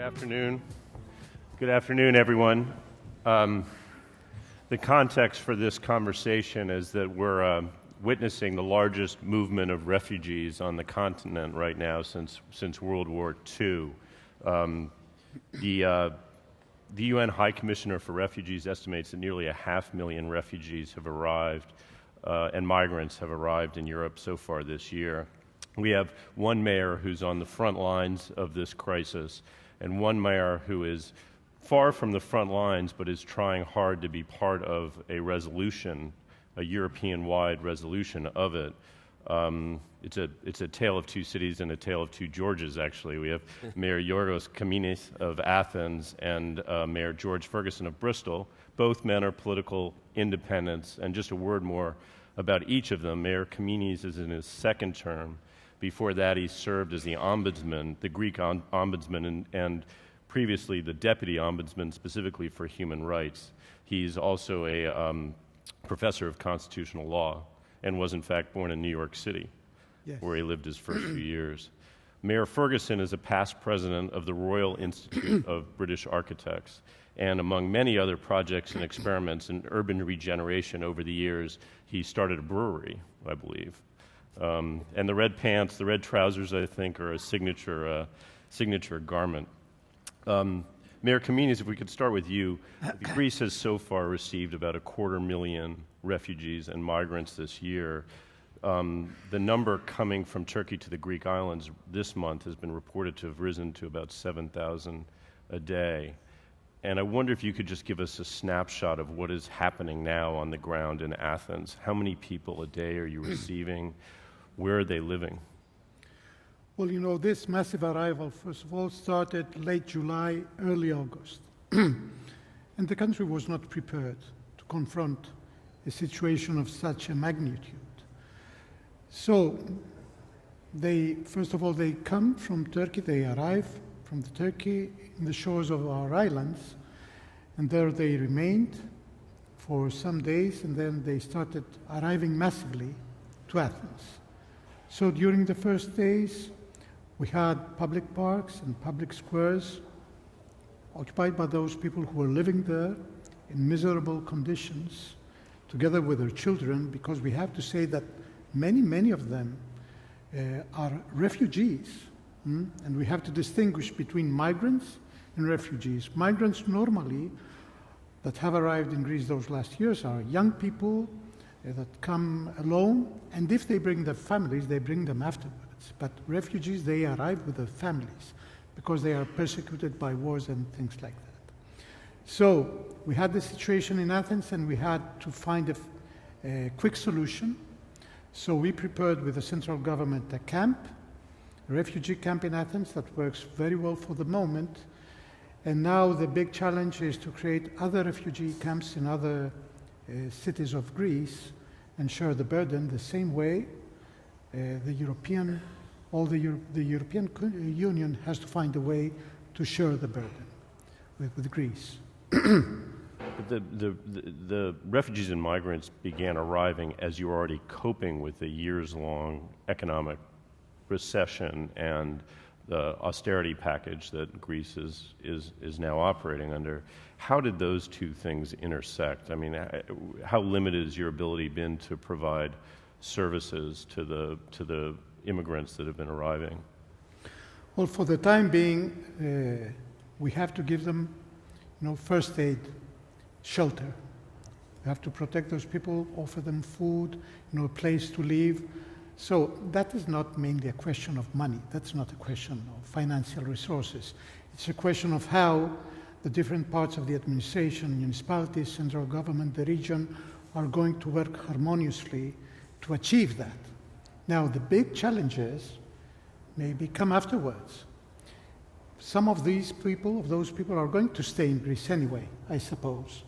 afternoon. Good afternoon, everyone. The context for this conversation is that we're witnessing the largest movement of refugees on the continent right now since World War II. The UN High Commissioner for Refugees estimates that nearly 500,000 refugees have arrived and migrants have arrived in Europe so far this year. We have one mayor who's on the front lines of this crisis, and one mayor who is far from the front lines but is trying hard to be part of a resolution, a European-wide resolution of it. It's a tale of two cities and a tale of two Georges, actually. We have Mayor Giorgos Kaminis of Athens and Mayor George Ferguson of Bristol. Both men are political independents, and just a word more about each of them. Mayor Kaminis is in his second term. Before that, he served as the ombudsman, the Greek ombudsman, and previously the deputy ombudsman specifically for human rights. He's also a professor of constitutional law and was in fact born in New York City, yes, where he lived his first few years. Mayor Ferguson is a past president of the Royal Institute of British Architects, and among many other projects and experiments in urban regeneration over the years, he started a brewery, I believe. And the red pants, the red trousers, I think, are a signature garment. Mayor Kaminis, if we could start with you. Greece has so far received about 250,000 refugees and migrants this year. The number coming from Turkey to the Greek islands this month has been reported to have risen to about 7,000 a day. And I wonder if you could just give us a snapshot of what is happening now on the ground in Athens. How many people a day are you receiving? Where are they living? Well, you know, this massive arrival, first of all, started late July, early August. And the country was not prepared to confront a situation of such a magnitude. So, first of all, they come from Turkey, they arrive from Turkey in the shores of our islands, and there they remained for some days, and then they started arriving massively to Athens. So during the first days, we had public parks and public squares occupied by those people who were living there in miserable conditions, together with their children, because we have to say that many of them are refugees. And we have to distinguish between migrants and refugees. Migrants normally that have arrived in Greece those last years are young people that come alone, and if they bring their families, they bring them afterwards. But refugees, they arrive with their families because they are persecuted by wars and things like that. So we had this situation in Athens, and we had to find a quick solution. So we prepared with the central government a refugee camp in Athens that works very well for the moment. And now the big challenge is to create other refugee camps in other cities of Greece and share the burden the same way. The European Union has to find a way to share the burden with Greece. The refugees and migrants began arriving as you were already coping with a years-long economic recession and the austerity package that Greece is now operating under. How did those two things intersect? I mean, how limited has your ability been to provide services to the immigrants that have been arriving? Well, for the time being, we have to give them, first aid, shelter. We have to protect those people, offer them food, a place to live. So that is not mainly a question of money. That's not a question of financial resources. It's a question of how the different parts of the administration, municipalities, central government, the region, are going to work harmoniously to achieve that. Now, the big challenges maybe come afterwards. Some of those people are going to stay in Greece anyway, I suppose.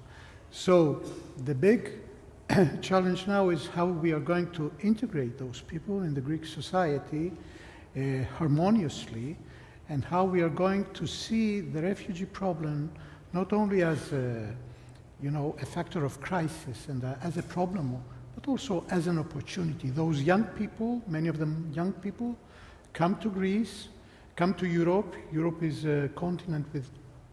So the big challenge now is how we are going to integrate those people in the Greek society harmoniously, and how we are going to see the refugee problem not only as a factor of crisis and as a problem, but also as an opportunity. Those young people, many of them young people, come to Greece, come to Europe. Europe is a continent with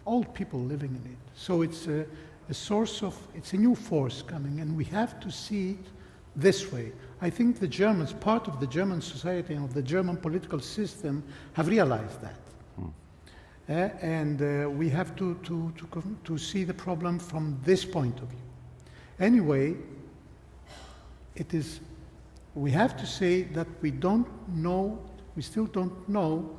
old people living in it. So it's a source of, it's a new force coming, and we have to see it this way. I think the Germans, part of the German society and of the German political system, have realized that. And we have to see the problem from this point of view. Anyway, we have to say that we still don't know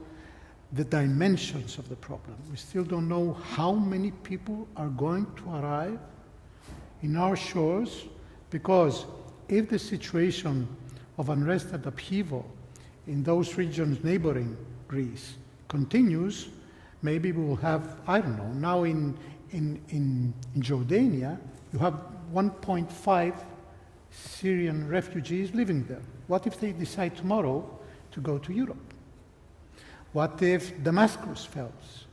the dimensions of the problem. We still don't know how many people are going to arrive in our shores, because if the situation of unrest and upheaval in those regions neighboring Greece continues, maybe we will have, I don't know, now in Jordania, you have 1.5 Syrian refugees living there. What if they decide tomorrow to go to Europe? What if Damascus falls?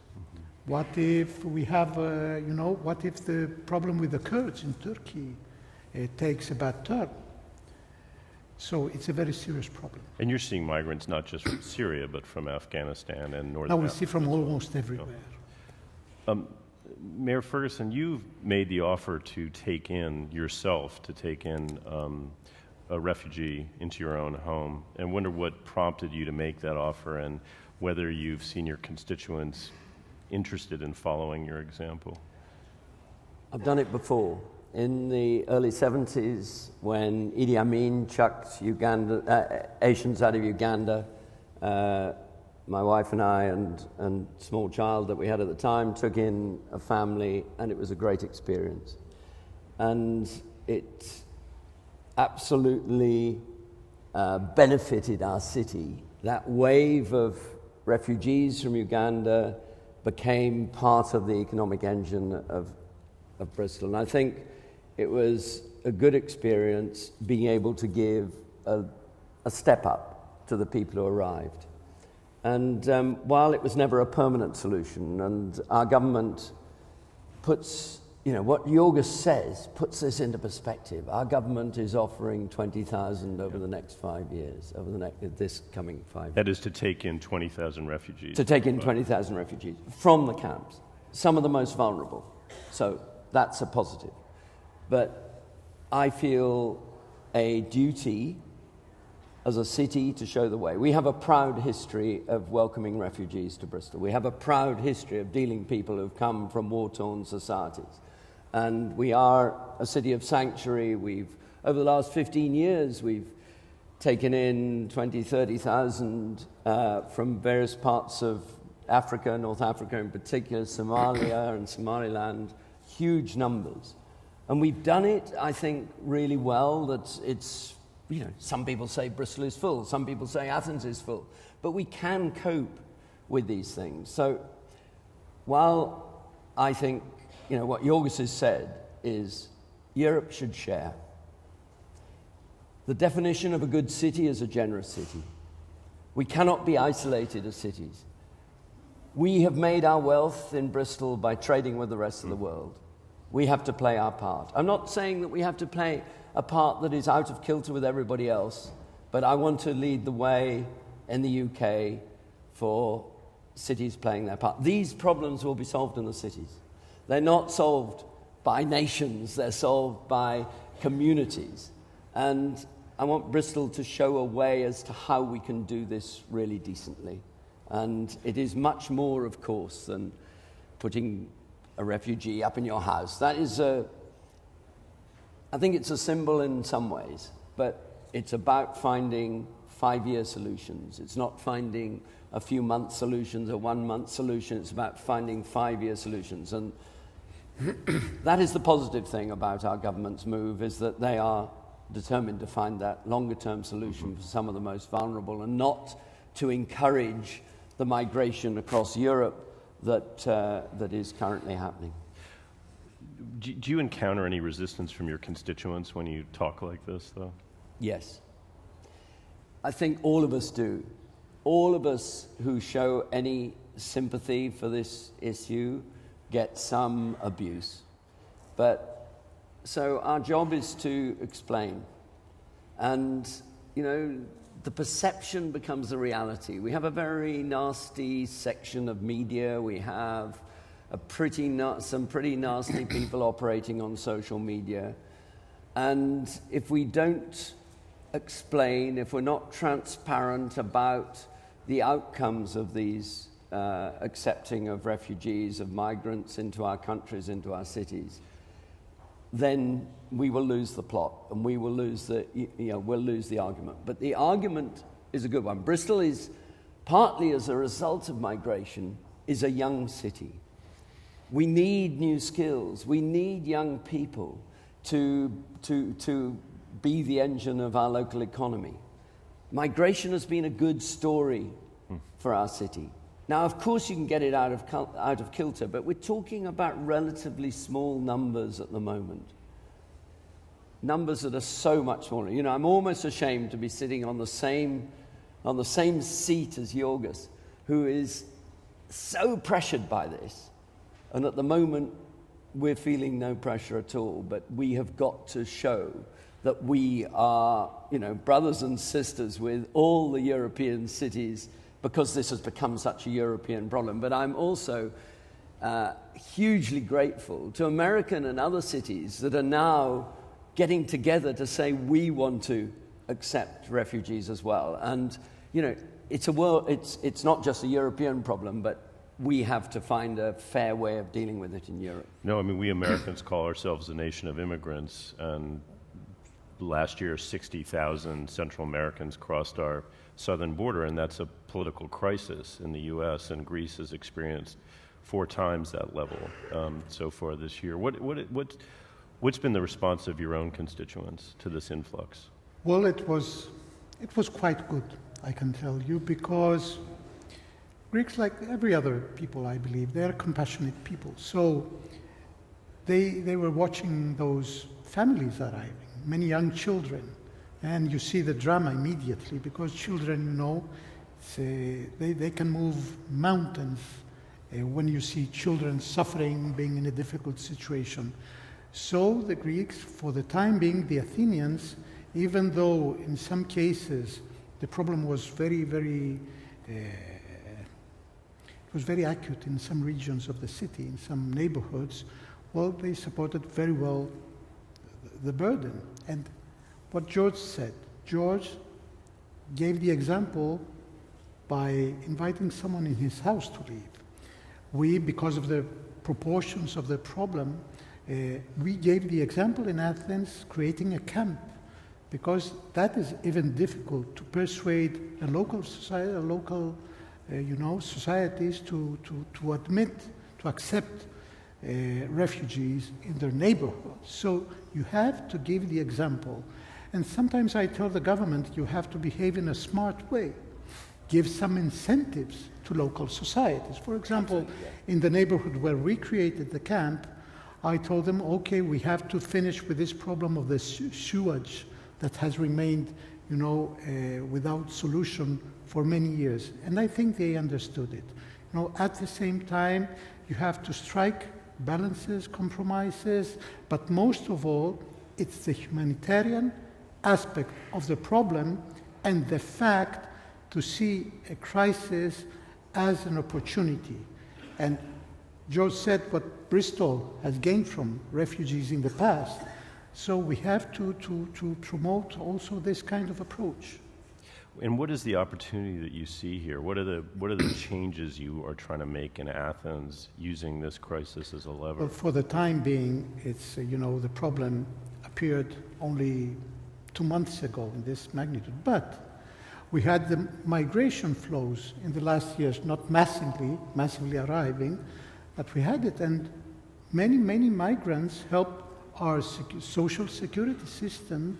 What if we have, what if the problem with the Kurds in Turkey takes a bad turn? So it's a very serious problem. And you're seeing migrants not just from Syria, but from Afghanistan and Northern Now we Africa. see from almost everywhere. Mayor Ferguson, you've made the offer to take in a refugee into your own home, and wonder what prompted you to make that offer, and whether you've seen your constituents interested in following your example. I've done it before. In the early 70s, when Idi Amin chucked Asians out of Uganda, my wife and I and small child that we had at the time took in a family, and it was a great experience. And it absolutely benefited our city. That wave of refugees from Uganda became part of the economic engine of Bristol. And I think it was a good experience being able to give a step up to the people who arrived. And while it was never a permanent solution, and our government puts, what Giorgos says puts this into perspective. Our government is offering 20,000 over the next 5 years, this coming 5 years. That is to take in 20,000 refugees. To take in 20,000 refugees from the camps, some of the most vulnerable. So that's a positive. But I feel a duty as a city to show the way. We have a proud history of welcoming refugees to Bristol. We have a proud history of dealing people who've come from war-torn societies. And we are a city of sanctuary. Over the last 15 years, we've taken in 20, 30,000 from various parts of Africa, North Africa in particular, Somalia and Somaliland, huge numbers. And we've done it, I think, really well. Some people say Bristol is full, some people say Athens is full, but we can cope with these things. So while I think, what Giorgos has said is Europe should share. The definition of a good city is a generous city. We cannot be isolated as cities. We have made our wealth in Bristol by trading with the rest of the world. We have to play our part. I'm not saying that we have to play a part that is out of kilter with everybody else, but I want to lead the way in the UK for cities playing their part. These problems will be solved in the cities. They're not solved by nations, they're solved by communities. And I want Bristol to show a way as to how we can do this really decently. And it is much more, of course, than putting a refugee up in your house. That is I think it's a symbol in some ways, but it's about finding 5-year solutions. It's not finding a few month solutions, a 1 month solution. It's about finding 5-year solutions. And that is the positive thing about our government's move, is that they are determined to find that longer term solution for some of the most vulnerable, and not to encourage the migration across Europe that is currently happening. Do you encounter any resistance from your constituents when you talk like this, though? Yes. I think all of us do. All of us who show any sympathy for this issue get some abuse. So our job is to explain. And, the perception becomes the reality. We have a very nasty section of media. We have some pretty nasty people operating on social media. And if we don't explain, if we're not transparent about the outcomes of these accepting of refugees, of migrants into our countries, into our cities, then we will lose the plot and we will lose we'll lose the argument. But the argument is a good one. Bristol is, partly as a result of migration, is a young city. We need new skills. We need young people to be the engine of our local economy. Migration has been a good story for our city. Now, of course, you can get it out of kilter, but we're talking about relatively small numbers at the moment. Numbers that are so much smaller. You know, I'm almost ashamed to be sitting on the same seat as Giorgos, who is so pressured by this. And at the moment, we're feeling no pressure at all, but we have got to show that we are, brothers and sisters with all the European cities, because this has become such a European problem. But I'm also hugely grateful to American and other cities that are now getting together to say we want to accept refugees as well. And, it's not just a European problem, but we have to find a fair way of dealing with it in Europe. No, I mean, we Americans call ourselves a nation of immigrants, and last year 60,000 Central Americans crossed our southern border, and that's a political crisis in the U.S., and Greece has experienced 4 times that level so far this year. What's been the response of your own constituents to this influx? Well, it was quite good, I can tell you, because Greeks, like every other people, I believe, they're compassionate people. So they were watching those families arriving, many young children, and you see the drama immediately, because children, they can move mountains when you see children suffering, being in a difficult situation. So the Greeks, for the time being, the Athenians, even though in some cases the problem was very, very it was very acute in some regions of the city, in some neighborhoods, well, they supported very well the burden. And what George said, George gave the example by inviting someone in his house to live. We, because of the proportions of the problem, we gave the example in Athens, creating a camp, because that is even difficult to persuade a local society, societies to accept refugees in their neighborhood. So you have to give the example. And sometimes I tell the government, you have to behave in a smart way. Give some incentives to local societies. For example, in the neighborhood where we created the camp, I told them, okay, we have to finish with this problem of the sewage that has remained, without solution for many years. And I think they understood it. At the same time, you have to strike balances, compromises, but most of all, it's the humanitarian aspect of the problem and the fact to see a crisis as an opportunity. And George said what Bristol has gained from refugees in the past. So we have to promote also this kind of approach. And what is the opportunity that you see here? What are the changes you are trying to make in Athens using this crisis as a lever? Well, for the time being, it's the problem appeared only 2 months ago in this magnitude, but we had the migration flows in the last years, not massively arriving, but we had it, and many migrants helped our social security system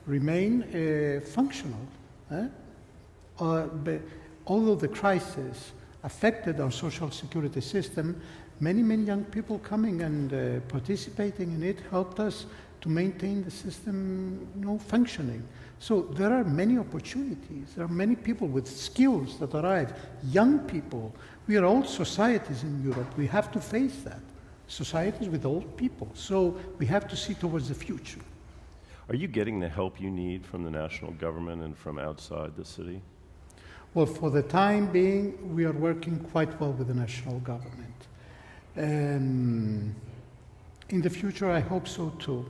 remain functional. Although the crisis affected our social security system, many young people coming and participating in it helped us to maintain the system functioning. So there are many opportunities. There are many people with skills that arrive, young people. We are old societies in Europe. We have to face that. Societies with old people. So we have to see towards the future. Are you getting the help you need from the national government and from outside the city? Well, for the time being, we are working quite well with the national government. In the future, I hope so too.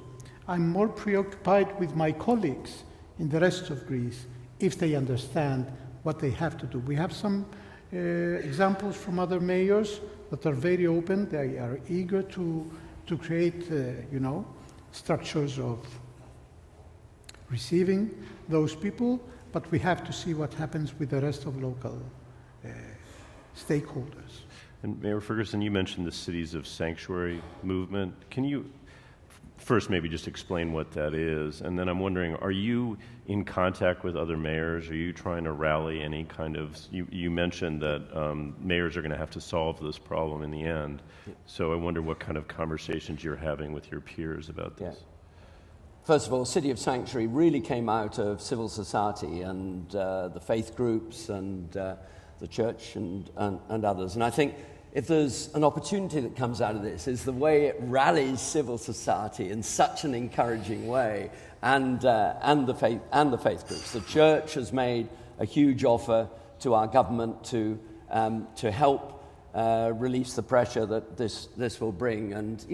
I'm more preoccupied with my colleagues in the rest of Greece if they understand what they have to do. We have some examples from other mayors that are very open. They are eager to create, structures of receiving those people, but we have to see what happens with the rest of local stakeholders. And Mayor Ferguson, you mentioned the Cities of Sanctuary movement. Can you first maybe just explain what that is? And then I'm wondering, are you in contact with other mayors? Are you trying to rally any kind of, you mentioned that mayors are going to have to solve this problem in the end. So I wonder what kind of conversations you're having with your peers about this. Yeah. First of all, City of Sanctuary really came out of civil society and the faith groups and the church and others. And I think if there's an opportunity that comes out of this, is the way it rallies civil society in such an encouraging way, and the faith groups. The church has made a huge offer to our government to help release the pressure that this will bring. And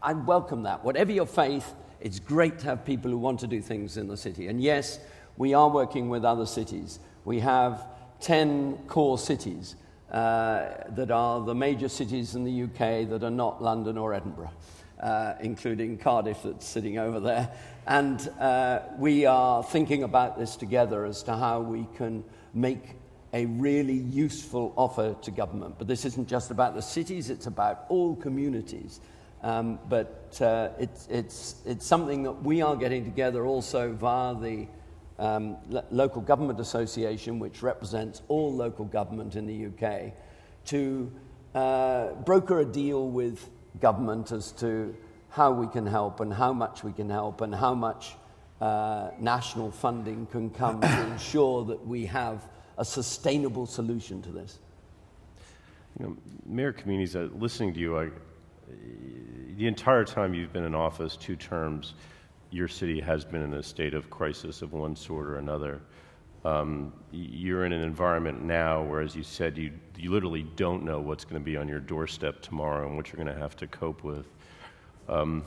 I welcome that. Whatever your faith, it's great to have people who want to do things in the city. And yes, we are working with other cities. We have 10 core cities that are the major cities in the UK that are not London or Edinburgh, including Cardiff that's sitting over there. And we are thinking about this together as to how we can make a really useful offer to government. But this isn't just about the cities, it's about all communities. But it's something that we are getting together also via the Local Government Association, which represents all local government in the UK, to broker a deal with government as to how we can help and how much we can help and how much national funding can come to ensure that we have a sustainable solution to this. Mayor Kaminis, listening to you, the entire time you've been in office, 2 terms, your city has been in a state of crisis of one sort or another. You're in an environment now where, as you said, you literally don't know what's going to be on your doorstep tomorrow and what you're going to have to cope with. Do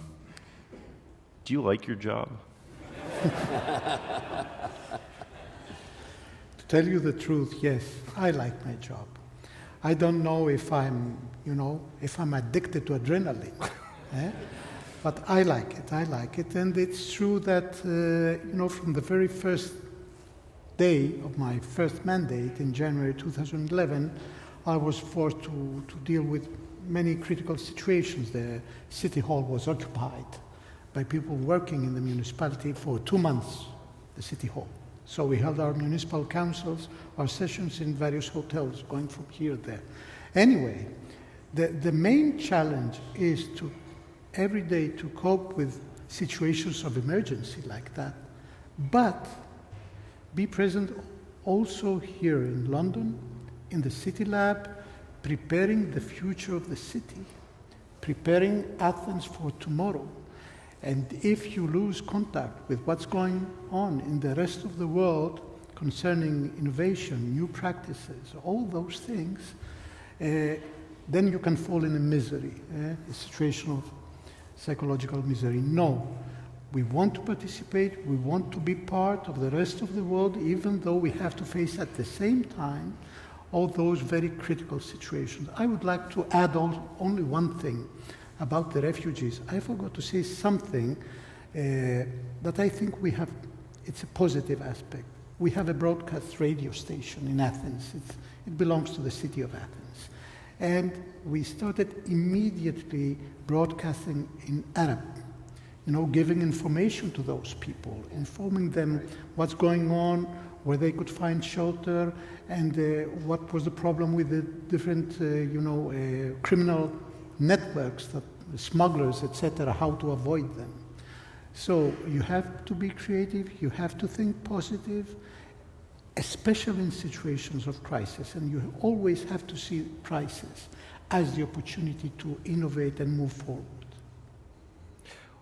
you like your job? To tell you the truth, yes, I like my job. I don't know if I'm addicted to adrenaline. But I like it. And it's true that, from the very first day of my first mandate in January 2011, I was forced to deal with many critical situations. The City Hall was occupied by people working in the municipality for 2 months, the City Hall. So we held our municipal councils, our sessions in various hotels, going from here to there. Anyway, the main challenge is to every day to cope with situations of emergency like that, but be present also here in London, in the CityLab, preparing the future of the city, preparing Athens for tomorrow. And if you lose contact with what's going on in the rest of the world concerning innovation, new practices, all those things, then you can fall in a misery, a situation of psychological misery. No, we want to participate, we want to be part of the rest of the world, even though we have to face at the same time all those very critical situations. I would like to add only one thing about the refugees. I forgot to say something that I think we have, it's a positive aspect. We have a broadcast radio station in Athens. It belongs to the city of Athens. And we started immediately broadcasting in Arab, giving information to those people, informing them what's going on, where they could find shelter, and what was the problem with the different, criminal networks, that smugglers, etc., how to avoid them. So you have to be creative, you have to think positive, especially in situations of crisis, and you always have to see crisis as the opportunity to innovate and move forward.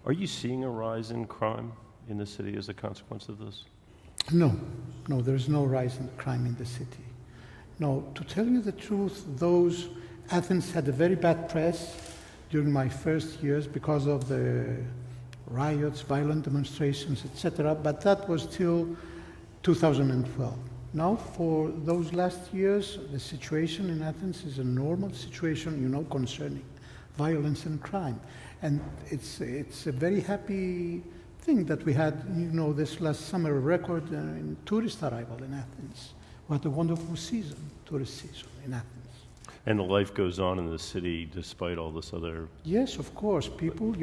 Are you seeing a rise in crime in the city as a consequence of this? No, there's no rise in crime in the city. No, to tell you the truth, Athens had a very bad press during my first years because of the riots, violent demonstrations, etc., but that was till 2012. Now, for those last years, the situation in Athens is a normal situation, concerning violence and crime. And it's a very happy thing that we had, this last summer, a record in tourist arrival in Athens. We had a wonderful tourist season in Athens. And the life goes on in the city despite all this other... Yes, of course. People,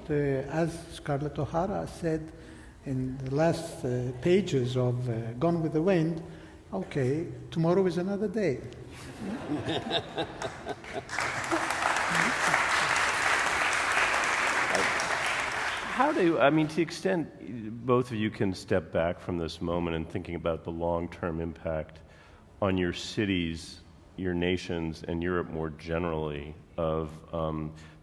as Scarlett O'Hara said in the last pages of Gone with the Wind, okay, tomorrow is another day. To the extent both of you can step back from this moment and thinking about the long-term impact on your cities, your nations, and Europe more generally of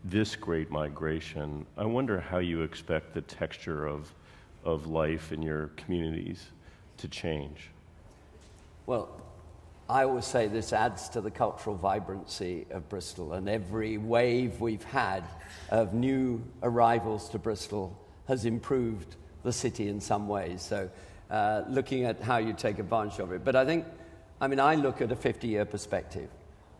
this great migration, I wonder how you expect the texture of life in your communities to change. Well, I always say this adds to the cultural vibrancy of Bristol, and every wave we've had of new arrivals to Bristol has improved the city in some ways. So looking at how you take advantage of it. But I look at a 50-year perspective.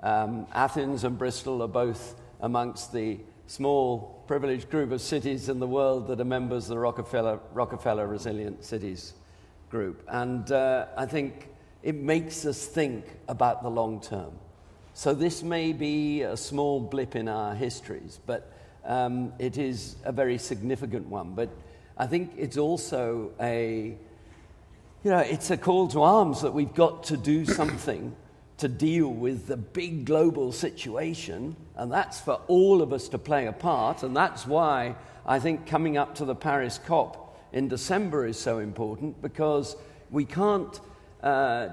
Athens and Bristol are both amongst the small, privileged group of cities in the world that are members of the Rockefeller Resilient Cities group. And I think it makes us think about the long term. So this may be a small blip in our histories, but it is a very significant one. But I think it's also it's a call to arms that we've got to do something to deal with the big global situation, and that's for all of us to play a part, and that's why I think coming up to the Paris COP in December is so important, because we can't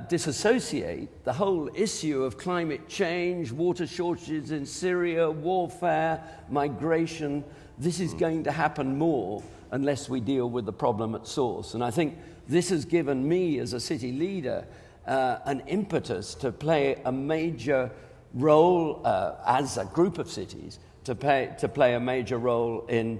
disassociate the whole issue of climate change, water shortages in Syria, warfare, migration. This is going to happen more unless we deal with the problem at source. And I think this has given me, as a city leader, an impetus to play a major role as a group of cities, to play a major role in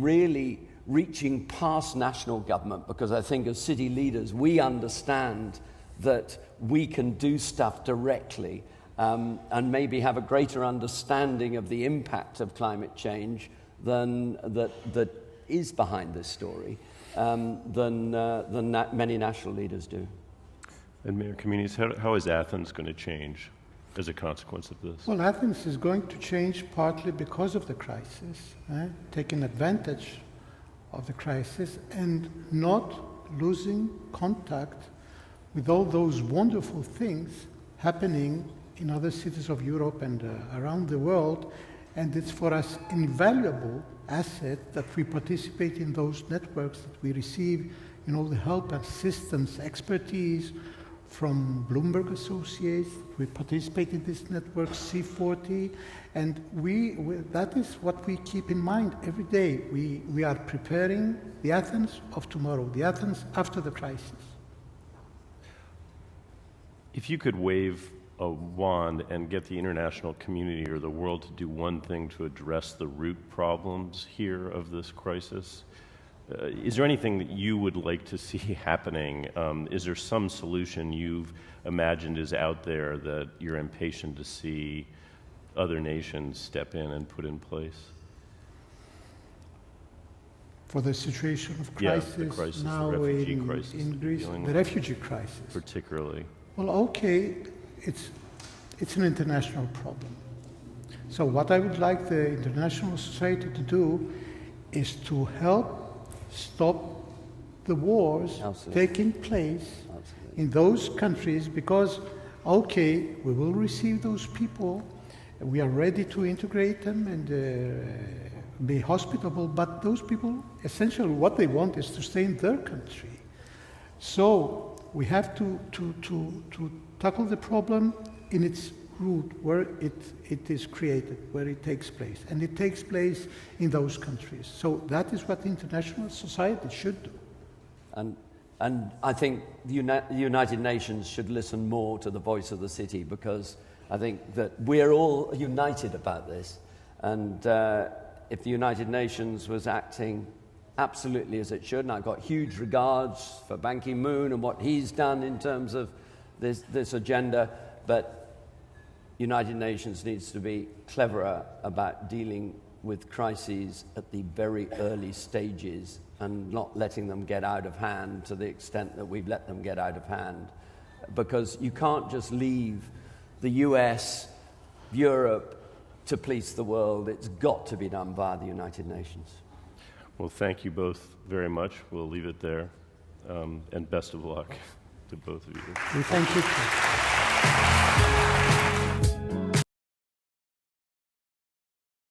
really reaching past national government, because I think as city leaders we understand that we can do stuff directly and maybe have a greater understanding of the impact of climate change than that is behind this story than many national leaders do. And Mayor Kaminis, how is Athens going to change as a consequence of this? Well, Athens is going to change partly because of the crisis, taking advantage of the crisis and not losing contact with all those wonderful things happening in other cities of Europe and around the world. And it's for us invaluable asset that we participate in those networks, that we receive, the help, assistance, expertise from Bloomberg Associates. We participate in this network, C40, and that is what we keep in mind every day. We are preparing the Athens of tomorrow, the Athens after the crisis. If you could wave a wand and get the international community or the world to do one thing to address the root problems here of this crisis, is there anything that you would like to see happening? Is there some solution you've imagined is out there that you're impatient to see other nations step in and put in place? For the situation of crisis, the crisis, now the refugee crisis in Greece, the refugee crisis. Particularly. Well, okay, it's an international problem. So what I would like the international society to do is to help stop the wars taking place in those countries, because, okay, we will receive those people, we are ready to integrate them and be hospitable, but those people, essentially what they want is to stay in their country. So we have to tackle the problem in its root where it is created, where it takes place. And it takes place in those countries. So that is what international society should do. And I think the United Nations should listen more to the voice of the city, because I think that we're all united about this. And if the United Nations was acting absolutely as it should, and I've got huge regards for Ban Ki-moon and what he's done in terms of this agenda, but United Nations needs to be cleverer about dealing with crises at the very early stages and not letting them get out of hand to the extent that we've let them get out of hand. Because you can't just leave the US, Europe, to police the world. It's got to be done via the United Nations. Well, thank you both very much. We'll leave it there. And best of luck to both of you. We thank you.